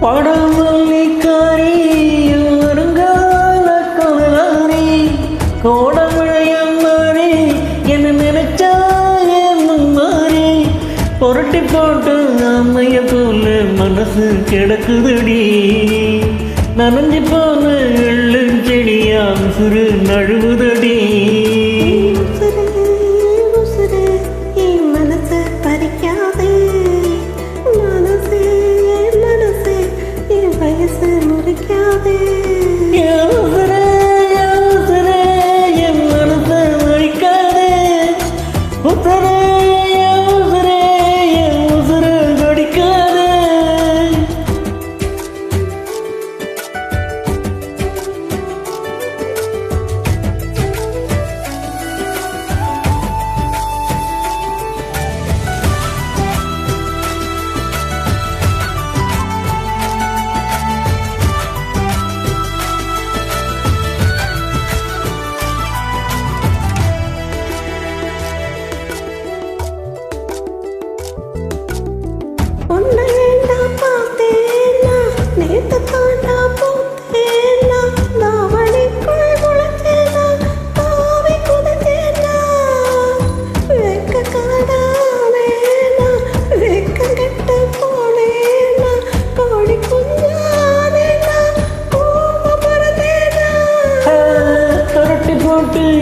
படமல்லிக்காரி வருங்கால கவலாரி கோடமழையம் மாறி என்ன நினைச்சா மாறி புரட்டி போட்டு அம்மைய போல மனசு கிடக்குதடி நனைஞ்சு போன எள்ளு செடியா சிறு நழுவுதடி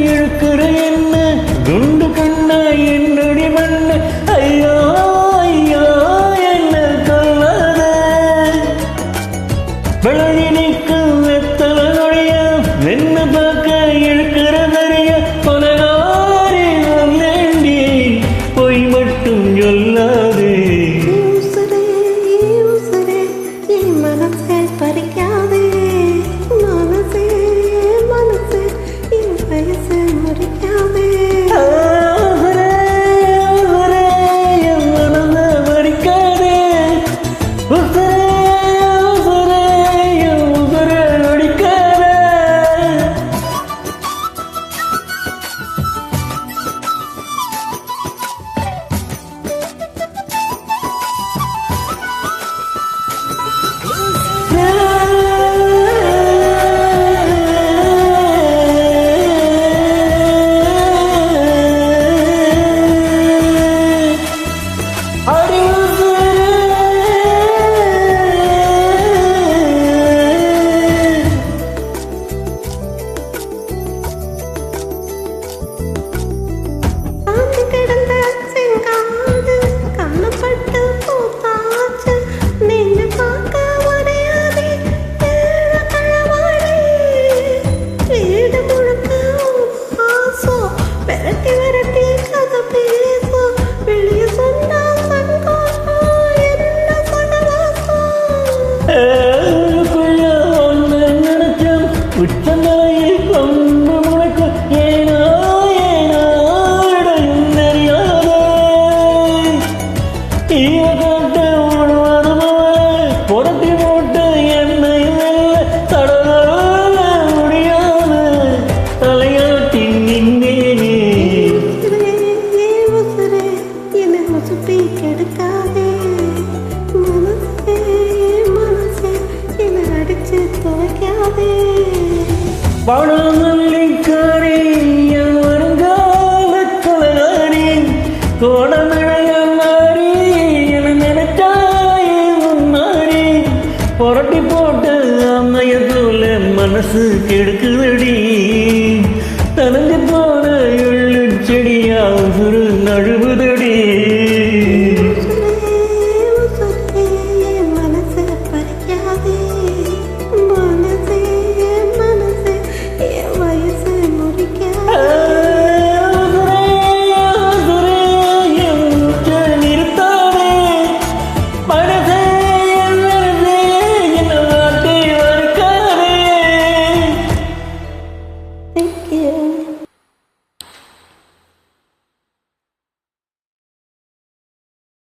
இழுக்கிற என்ன குண்டு கண்ணா என்னுடைய மண்ணு ஐயோ ஐயோ என்ன கொல்லாத விளைய நிற்கும் வெத்தல நொழிய என்ன பார்க்க இழுக்கிற நிறைய கொலகாரி சொல்லேண்டி பொய் மட்டும் சொல்லாதே பறிக்காதே மனசே மனசே வயசு முறிக்காதே உச்சமலையை கொண்டு முளைக்க ஏனோ ஏனோ தெரியாத ஈவகாட்ட உழுவதுமோ புரட்டி போட்டு என்னை வெல்ல தடவால முடியாது தலையாட்டி நின்னேனே என்னை சுற்றி கெடுக்காதே மனசே மனசே என்னை அடிச்சு துவைக்காதே படமல்லிக்காரி வருங்கால கவலாரி கோடமழையம் மாறி என நினைச்சாயே முன்னாடி புரட்டி போட்டு அம்மைய போல மனசு கெடுக்குதடி